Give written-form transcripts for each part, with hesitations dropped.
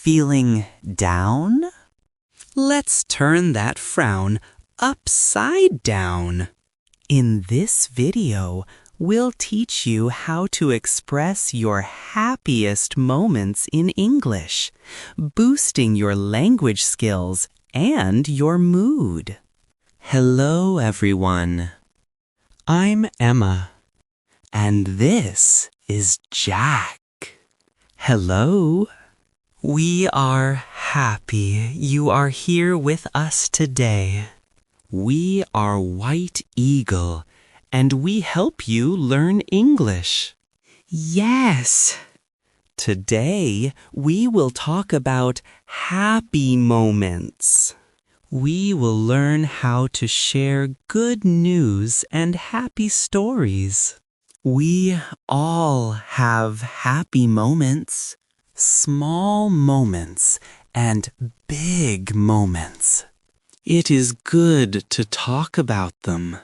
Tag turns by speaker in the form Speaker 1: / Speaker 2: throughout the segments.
Speaker 1: Feeling down? Let's turn that frown upside down. In this video, we'll teach you how to express your happiest moments in English, boosting your language skills and your mood. Hello, everyone. I'm Emma, and this is Jack. Hello. We are happy you are here with us today. We are White Eagle, and we help you learn English. Yes! Today, we will talk about happy moments. We will learn how to share good news and happy stories. We all have happy moments. Small moments and big moments. It is good to talk about them.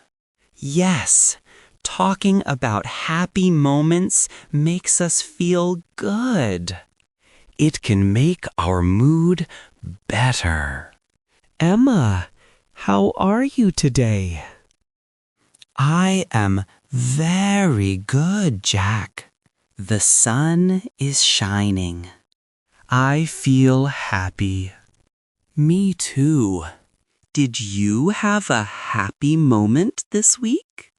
Speaker 1: Yes, talking about happy moments makes us feel good. It can make our mood better. Emma, how are you today? I am very good, Jack. The sun is shining. I feel happy. Me too. Did you have a happy moment this week?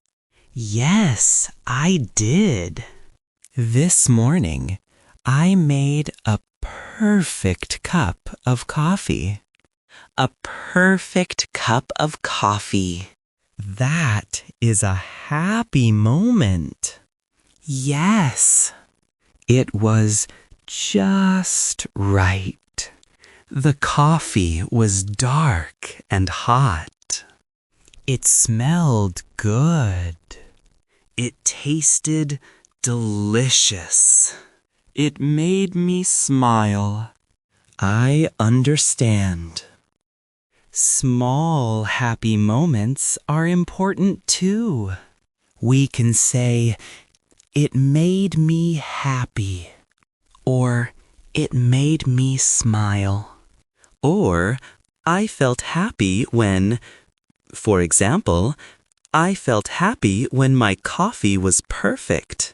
Speaker 1: Yes, I did. This morning, I made a perfect cup of coffee. A perfect cup of coffee. That is a happy moment. Yes, it was just right. The coffee was dark and hot. It smelled good. It tasted delicious. It made me smile. I understand. Small happy moments are important too. We can say, "It made me happy," or "It made me smile," or "I felt happy when," for example, "I felt happy when my coffee was perfect."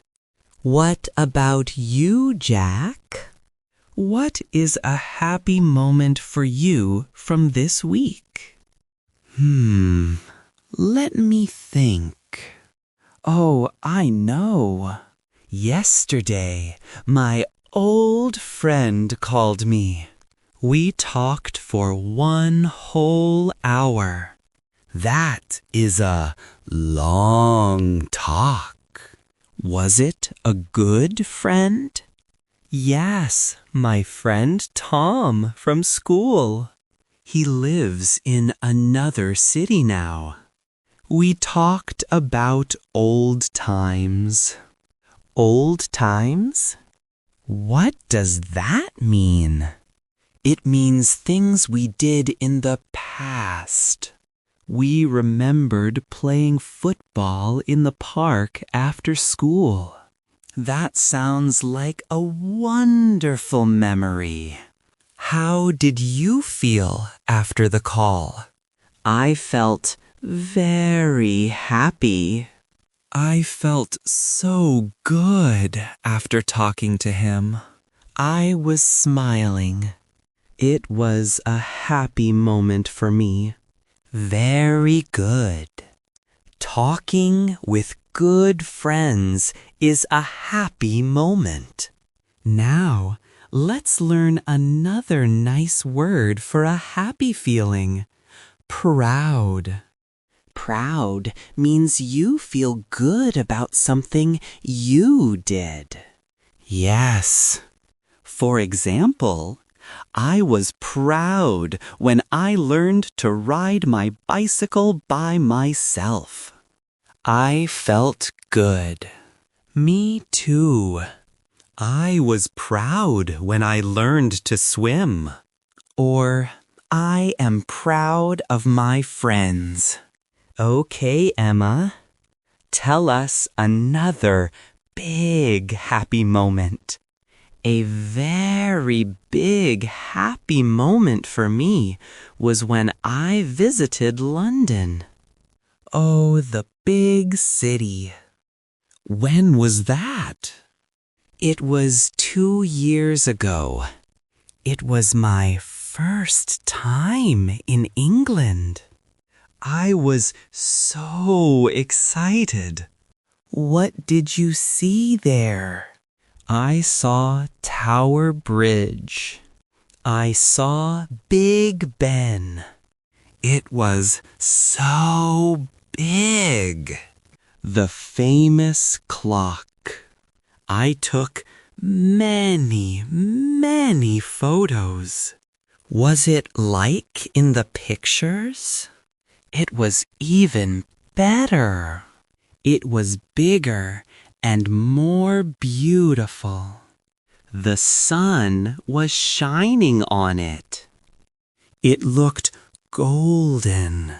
Speaker 1: What about you, Jack? What is a happy moment for you from this week? Let me think. Oh, I know. Yesterday, my old friend called me. We talked for 1 whole hour. That is a long talk. Was it a good friend? Yes, my friend Tom from school. He lives in another city now. We talked about old times. Old times? What does that mean? It means things we did in the past. We remembered playing football in the park after school. That sounds like a wonderful memory. How did you feel after the call? I felt very happy. I felt so good after talking to him. I was smiling. It was a happy moment for me. Very good. Talking with good friends is a happy moment. Now, let's learn another nice word for a happy feeling. Proud. Proud means you feel good about something you did. Yes. For example, I was proud when I learned to ride my bicycle by myself. I felt good. Me too. I was proud when I learned to swim. Or, I am proud of my friends. Okay, Emma. Tell us another big happy moment. A very big happy moment for me was when I visited London. Oh, the big city. When was that? It was 2 years ago. It was my first time in England. I was so excited. What did you see there? I saw Tower Bridge. I saw Big Ben. It was so big. The famous clock. I took many, many photos. Was it like in the pictures? It was even better. It was bigger and more beautiful. The sun was shining on it. It looked golden.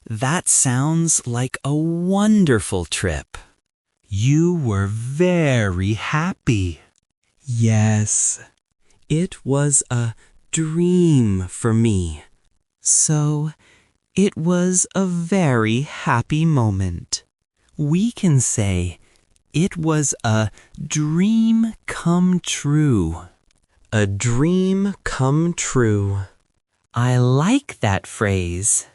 Speaker 1: That sounds like a wonderful trip. You were very happy. Yes, it was a dream for me. So, it was a very happy moment. We can say it was a dream come true. A dream come true. I like that phrase.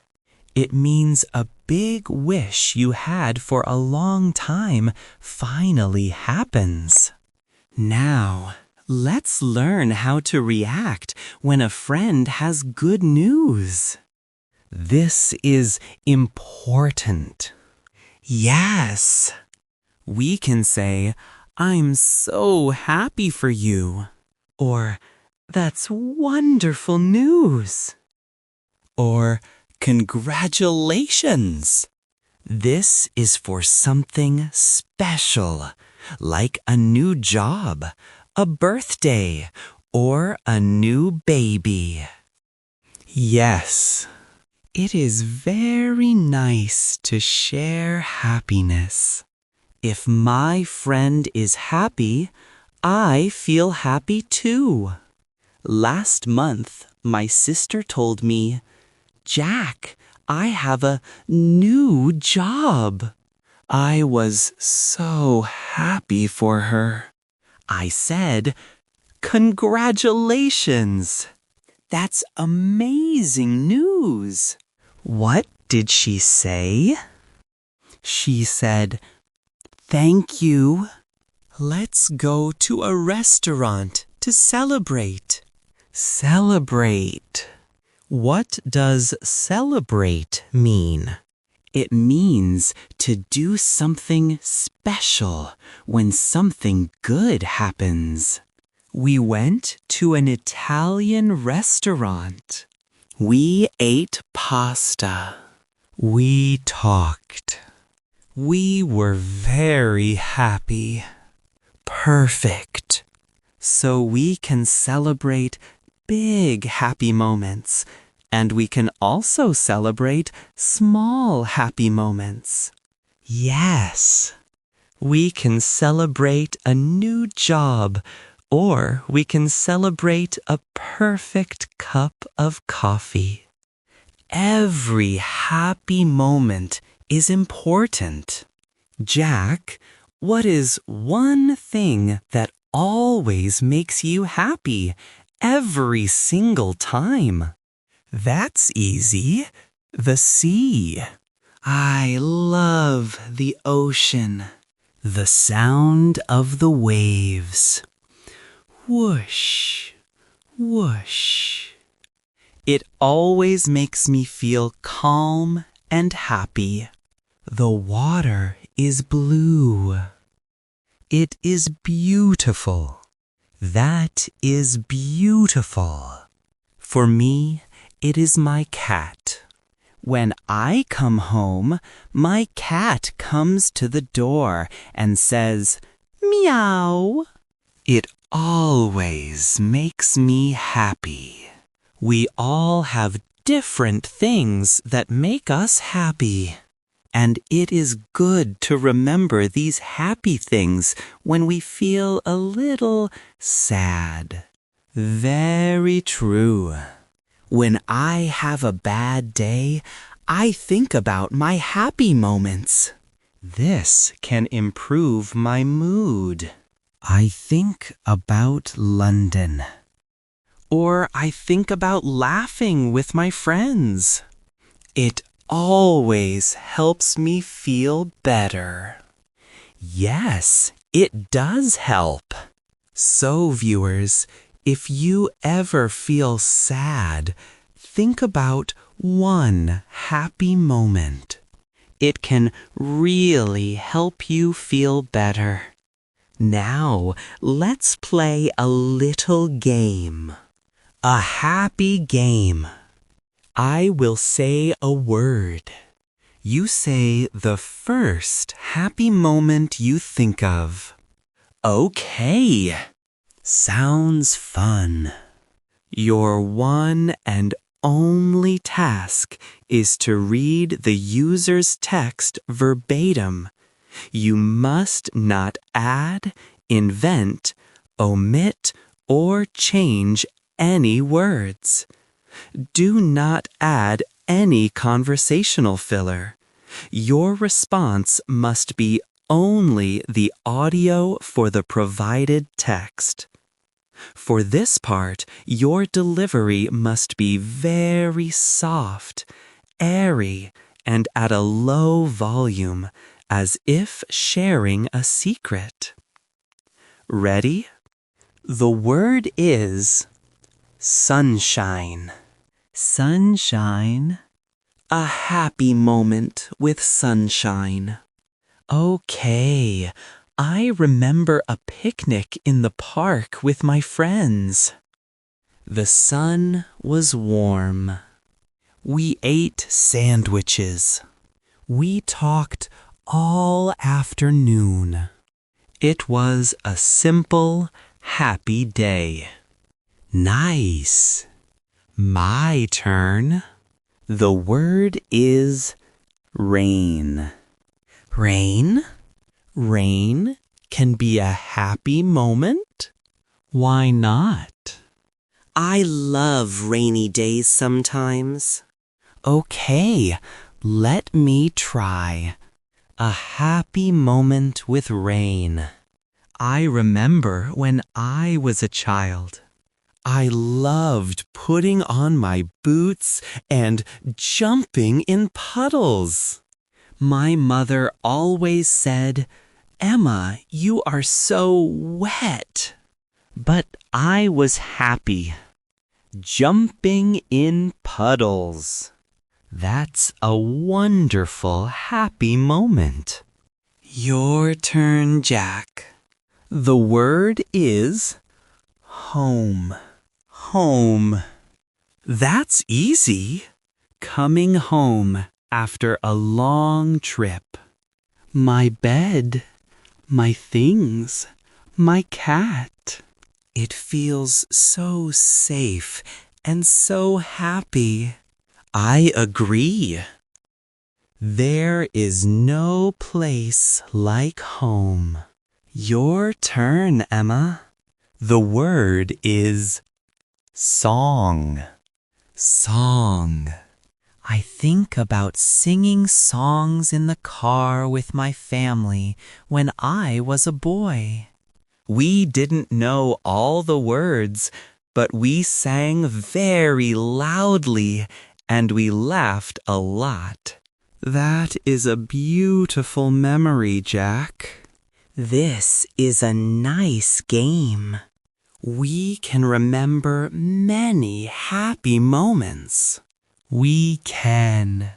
Speaker 1: It means a big wish you had for a long time finally happens. Now, let's learn how to react when a friend has good news. This is important. Yes. We can say, "I'm so happy for you," or "That's wonderful news," or "Congratulations." This is for something special, like a new job, a birthday, or a new baby. Yes, it is very nice to share happiness. If my friend is happy, I feel happy too. Last month, my sister told me, "Jack, I have a new job." I was so happy for her. I said, "Congratulations! That's amazing news." What did she say? She said, "Thank you. Let's go to a restaurant to celebrate." Celebrate. What does celebrate mean? It means to do something special when something good happens. We went to an Italian restaurant. We ate pasta. We talked. We were very happy. Perfect. So we can celebrate big happy moments, and we can also celebrate small happy moments. Yes. We can celebrate a new job, or we can celebrate a perfect cup of coffee. Every happy moment is important. Jack, what is one thing that always makes you happy every single time? That's easy. The sea. I love the ocean. The sound of the waves. Whoosh, whoosh. It always makes me feel calm and happy. The water is blue. It is beautiful. That is beautiful. For me, it is my cat. When I come home, my cat comes to the door and says, "Meow." It always makes me happy. We all have different things that make us happy. And it is good to remember these happy things when we feel a little sad. Very true. When I have a bad day, I think about my happy moments. This can improve my mood. I think about London. Or I think about laughing with my friends. It always helps me feel better. Yes, it does help. So, viewers, if you ever feel sad, think about one happy moment. It can really help you feel better. Now, let's play a little game. A happy game. I will say a word. You say the first happy moment you think of. Okay. Sounds fun. Your one and only task is to read the user's text verbatim. You must not add, invent, omit, or change any words. Do not add any conversational filler. Your response must be only the audio for the provided text. For this part, your delivery must be very soft, airy, and at a low volume, as if sharing a secret. Ready? The word is sunshine. Sunshine. A happy moment with sunshine. Okay, I remember a picnic in the park with my friends. The sun was warm. We ate sandwiches. We talked all afternoon. It was a simple, happy day. Nice. My turn. The word is rain. Rain? Rain can be a happy moment? Why not? I love rainy days sometimes. Okay, let me try. A happy moment with rain. I remember when I was a child. I loved putting on my boots and jumping in puddles. My mother always said, "Emma, you are so wet." But I was happy. Jumping in puddles. That's a wonderful, happy moment. Your turn, Jack. The word is home. Home. That's easy. Coming home after a long trip. My bed, my things, my cat. It feels so safe and so happy. I agree. There is no place like home. Your turn, Emma. The word is song. Song. I think about singing songs in the car with my family when I was a boy. We didn't know all the words, but we sang very loudly and we laughed a lot. That is a beautiful memory, Jack. This is a nice game. We can remember many happy moments. We can.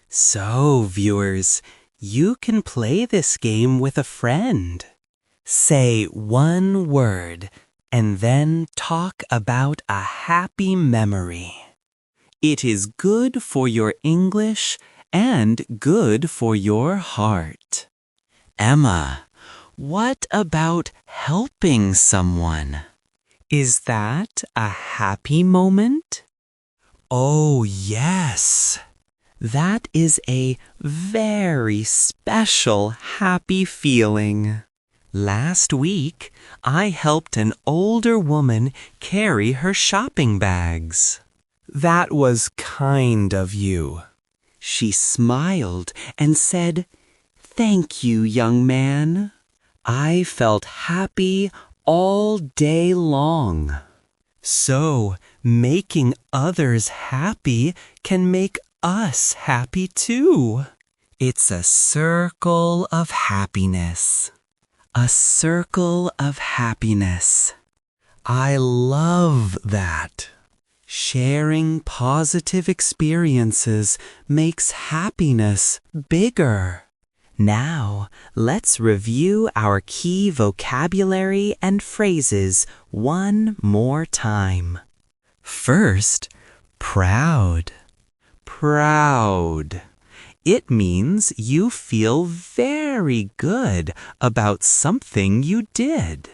Speaker 1: So, viewers, you can play this game with a friend. Say one word and then talk about a happy memory. It is good for your English and good for your heart. Emma, what about helping someone? Is that a happy moment? Oh, yes. That is a very special happy feeling. Last week, I helped an older woman carry her shopping bags. That was kind of you. She smiled and said, "Thank you, young man." I felt happy all day long. So, making others happy can make us happy too. It's a circle of happiness. A circle of happiness. I love that. Sharing positive experiences makes happiness bigger. Now, let's review our key vocabulary and phrases one more time. First, proud. Proud. It means you feel very good about something you did.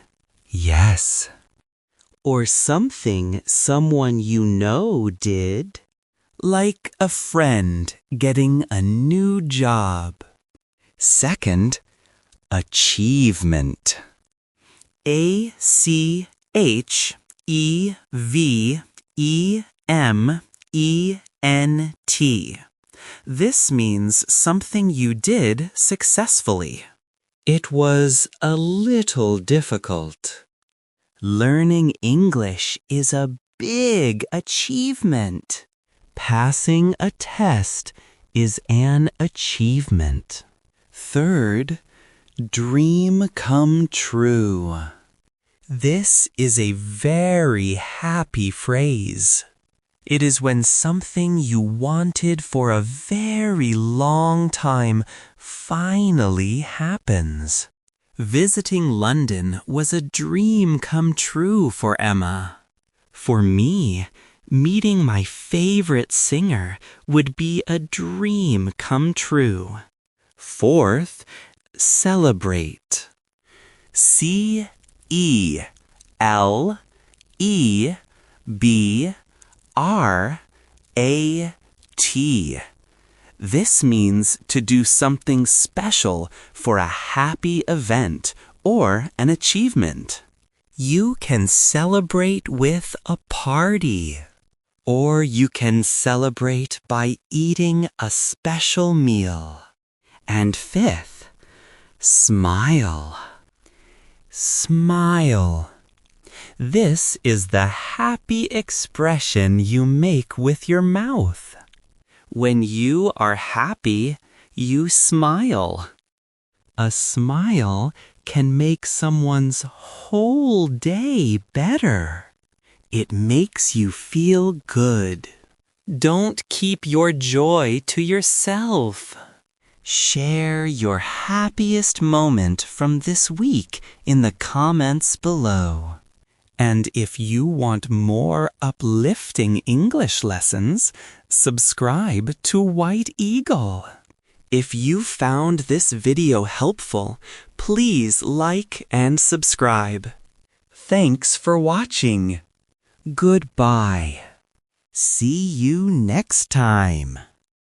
Speaker 1: Yes. Or something someone you know did. Like a friend getting a new job. Second, achievement. ACHEVEMENT. This means something you did successfully. It was a little difficult. Learning English is a big achievement. Passing a test is an achievement. Third, dream come true. This is a very happy phrase. It is when something you wanted for a very long time finally happens. Visiting London was a dream come true for Emma. For me, meeting my favorite singer would be a dream come true. Fourth, celebrate. CELEBRAT. This means to do something special for a happy event or an achievement. You can celebrate with a party, or you can celebrate by eating a special meal. And fifth, smile. Smile. This is the happy expression you make with your mouth. When you are happy, you smile. A smile can make someone's whole day better. It makes you feel good. Don't keep your joy to yourself. Share your happiest moment from this week in the comments below. And if you want more uplifting English lessons, subscribe to White Eagle. If you found this video helpful, please like and subscribe. Thanks for watching. Goodbye. See you next time.